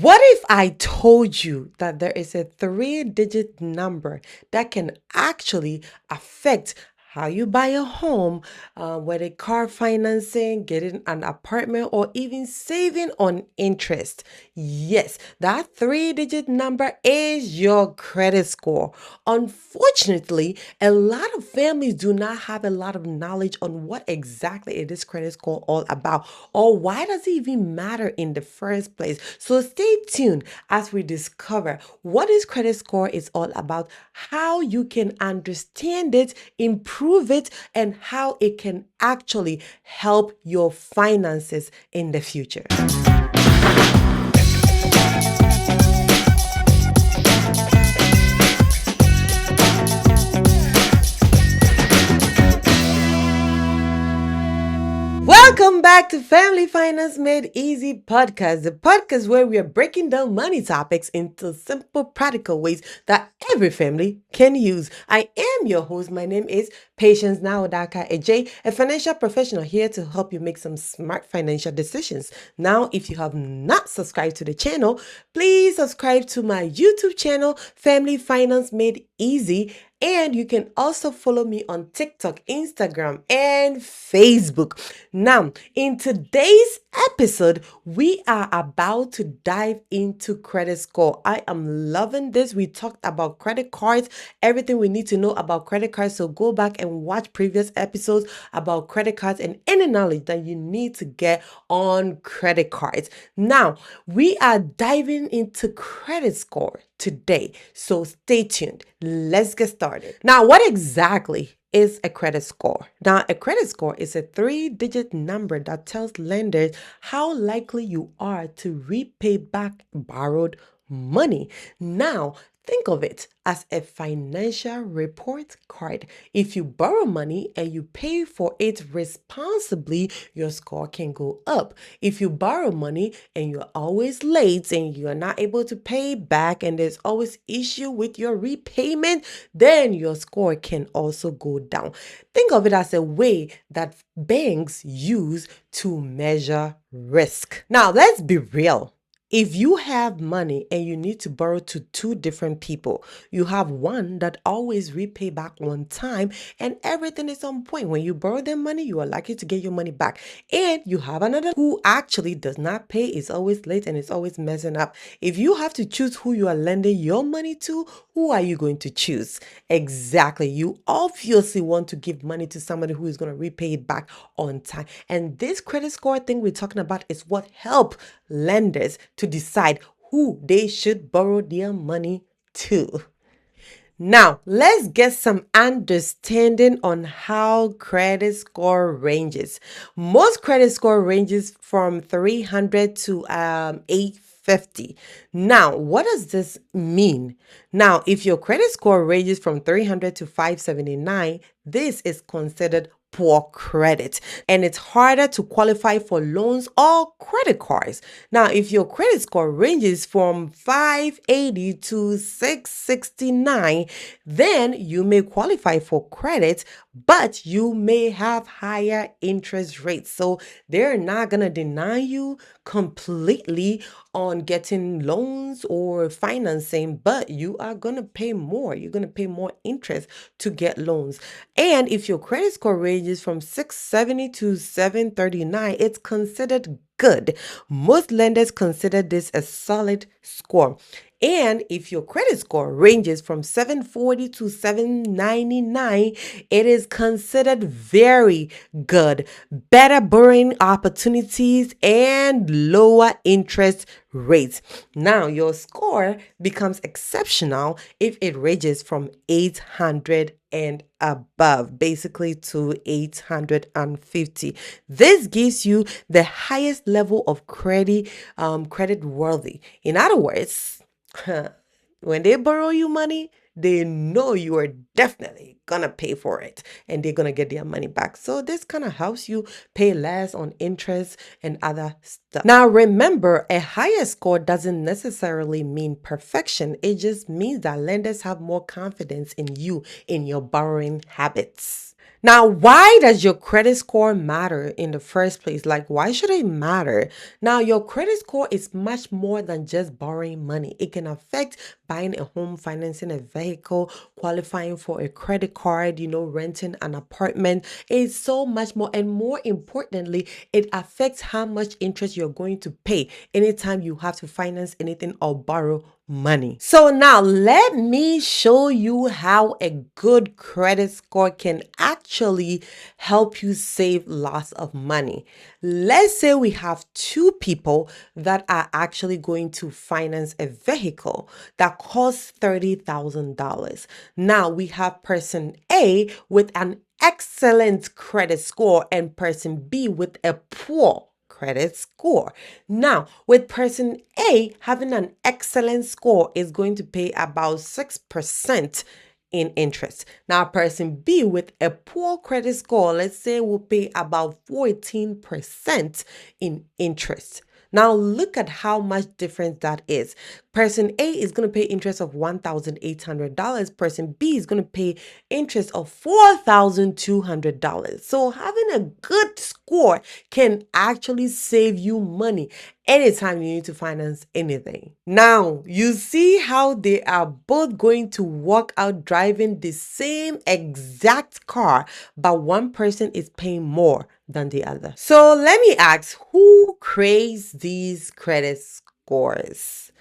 What if I told you that there is a three-digit number that can actually affect how you buy a home, whether car financing, getting an apartment, or even saving on interest? Yes, that three-digit number is your credit score. Unfortunately, a lot of families do not have a lot of knowledge on what exactly it is credit score all about, or why does it even matter in the first place. So stay tuned as we discover what is credit score is all about, how you can understand it, improve it, and how it can actually help your finances in the future. Welcome back to Family Finance Made Easy podcast, the podcast where we are breaking down money topics into simple, practical ways that every family can use. I am your host. My name is Patience Naodaka AJ, a financial professional here to help you make some smart financial decisions. Now, if you have not subscribed to the channel, please subscribe to my YouTube channel, Family Finance Made Easy. And you can also follow me on TikTok, Instagram, and Facebook. Now, in today's episode, we are about to dive into credit score. I am loving this. We talked about credit cards, everything we need to know about credit cards. So go back and watch previous episodes about credit cards and any knowledge that you need to get on credit cards. Now, we are diving into credit score today. So stay tuned. Let's get started. Now, what exactly is a credit score? Now, a credit score is a three-digit number that tells lenders how likely you are to repay back borrowed money. Now, think of it as a financial report card. If you borrow money and you pay for it responsibly, your score can go up. If you borrow money and you're always late and you're not able to pay back and there's always issue with your repayment, then your score can also go down. Think of it as a way that banks use to measure risk. Now, let's be real. If you have money and you need to borrow to two different people, you have one that always repay back on time and everything is on point. When you borrow them money, you are likely to get your money back. And you have another who actually does not pay, is always late, and is always messing up. If you have to choose who you are lending your money to, who are you going to choose? Exactly. You obviously want to give money to somebody who is going to repay it back on time. And this credit score thing we're talking about is what help lenders to decide who they should borrow their money to. Now, let's get some understanding on how credit score ranges. Most credit score ranges from 300 to 850. Now, what does this mean? Now, if your credit score ranges from 300 to 579, this is considered poor credit and it's harder to qualify for loans or credit cards. Now, if your credit score ranges from 580 to 669, then you may qualify for credit, but you may have higher interest rates. So they're not going to deny you completely on getting loans or financing, but you are going to pay more. You're going to pay more interest to get loans. And if your credit score ranges from 670 to 739, it's considered good. Most lenders consider this a solid score. And if your credit score ranges from 740 to 799, it is considered very good. Better borrowing opportunities and lower interest rates. Now, your score becomes exceptional if it ranges from 800 and above, basically to 850. This gives you the highest level of credit worthy. In other words, when they borrow you money, they know you are definitely gonna pay for it and they're gonna get their money back. So this kind of helps you pay less on interest and other stuff. Now remember, a higher score doesn't necessarily mean perfection. It just means that lenders have more confidence in you, in your borrowing habits. Now, why does your credit score matter in the first place? Like, why should it matter? Now, your credit score is much more than just borrowing money. It can affect buying a home, financing a vehicle, qualifying for a credit card, renting an apartment. It's so much more. And more importantly, it affects how much interest you're going to pay anytime you have to finance anything or borrow money. So now let me show you how a good credit score can actually help you save lots of money. Let's say we have two people that are actually going to finance a vehicle that costs $30,000. Now we have person A with an excellent credit score and person B with a poor credit score. Now, with person A having an excellent score is going to pay about 6% in interest. Now, person B with a poor credit score, let's say, will pay about 14% in interest. Now, look at how much difference that is. Person A is going to pay interest of $1,800. Person B is going to pay interest of $4,200. So having a good score can actually save you money anytime you need to finance anything. Now, you see how they are both going to walk out driving the same exact car, but one person is paying more than the other. So let me ask, who creates these credit scores?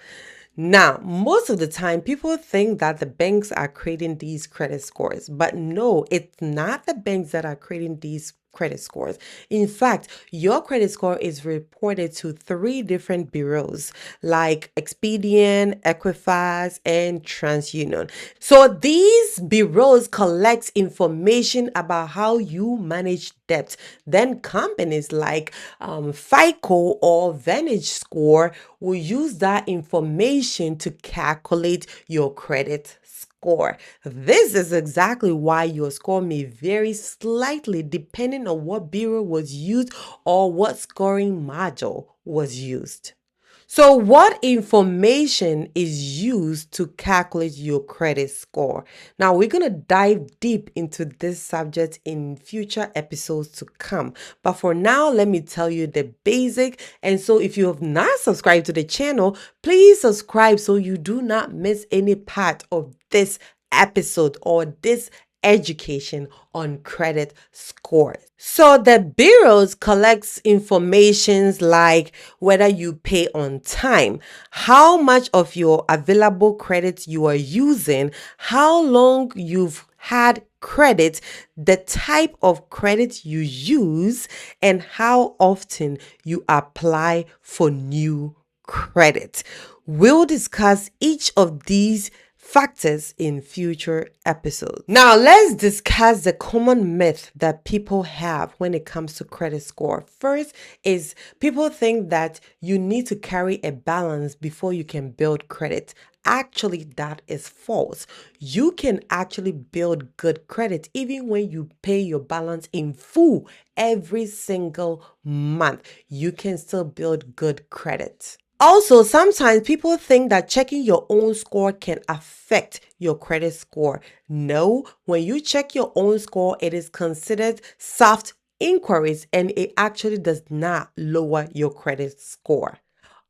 Now, most of the time, people think that the banks are creating these credit scores, but no, it's not the banks that are creating these credit scores. In fact, your credit score is reported to three different bureaus like Expedient, Equifax, and TransUnion. So these bureaus collect information about how you manage debt. Then companies like FICO or Vantage Score will use that information to calculate your credit score. This is exactly why your score may vary slightly depending on what bureau was used or what scoring module was used. So, what information is used to calculate your credit score? Now, we're going to dive deep into this subject in future episodes to come. But for now, let me tell you the basic. And so, if you have not subscribed to the channel, please subscribe so you do not miss any part of this episode or this education on credit scores. So the bureaus collects informations like whether you pay on time, how much of your available credit you are using, how long you've had credit, the type of credit you use, and how often you apply for new credit. We'll discuss each of these factors in future episodes. Now, let's discuss the common myth that people have when it comes to credit score. First is people think that you need to carry a balance before you can build credit. Actually, that is false. You can actually build good credit even when you pay your balance in full every single month. You can still build good credit. Also, sometimes people think that checking your own score can affect your credit score. No, when you check your own score, it is considered soft inquiries and it actually does not lower your credit score.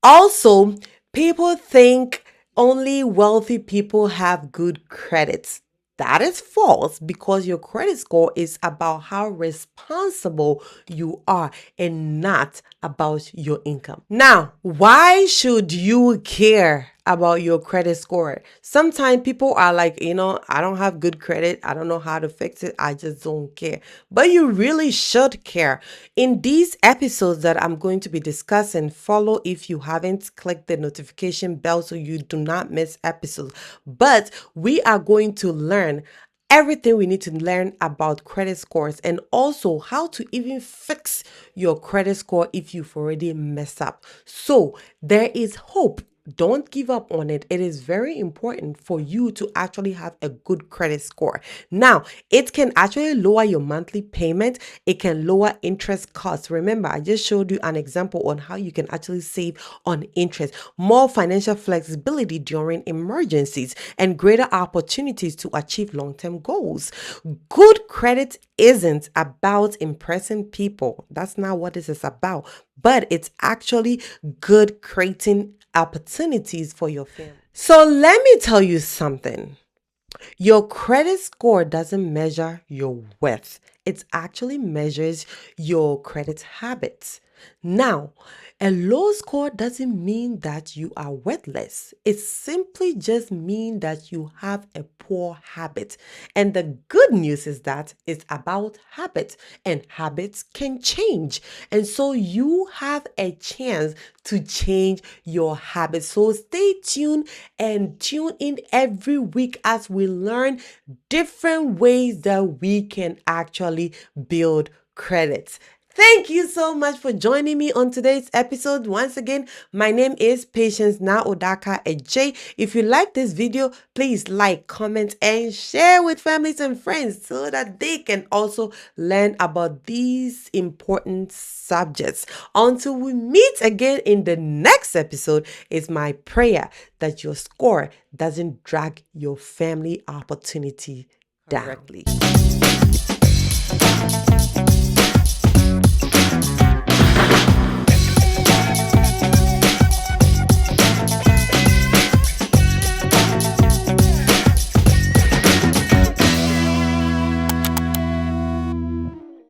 Also, people think only wealthy people have good credit. That is false because your credit score is about how responsible you are and not about your income. Now, why should you care about your credit score? Sometimes people are like, I don't have good credit. I don't know how to fix it. I just don't care. But you really should care. In these episodes that I'm going to be discussing, follow if you haven't clicked the notification bell so you do not miss episodes. But we are going to learn everything we need to learn about credit scores and also how to even fix your credit score if you've already messed up. So there is hope. Don't give up on it. It is very important for you to actually have a good credit score. Now, it can actually lower your monthly payment. It can lower interest costs. Remember, I just showed you an example on how you can actually save on interest, more financial flexibility during emergencies, and greater opportunities to achieve long-term goals. Good credit isn't about impressing people. That's not what this is about, but it's actually good creating opportunities for your family. So let me tell you something. Your credit score doesn't measure your worth. It actually measures your credit habits. Now, a low score doesn't mean that you are worthless. It simply just means that you have a poor habit. And the good news is that it's about habits, and habits can change. And so you have a chance to change your habits. So stay tuned and tune in every week as we learn different ways that we can actually build credits. Thank you so much for joining me on today's episode. Once again, my name is Patience Na Odaka Ej. If you like this video, please like, comment, and share with families and friends so that they can also learn about these important subjects. Until we meet again in the next episode, it's my prayer that your score doesn't drag your family opportunity down. Correctly.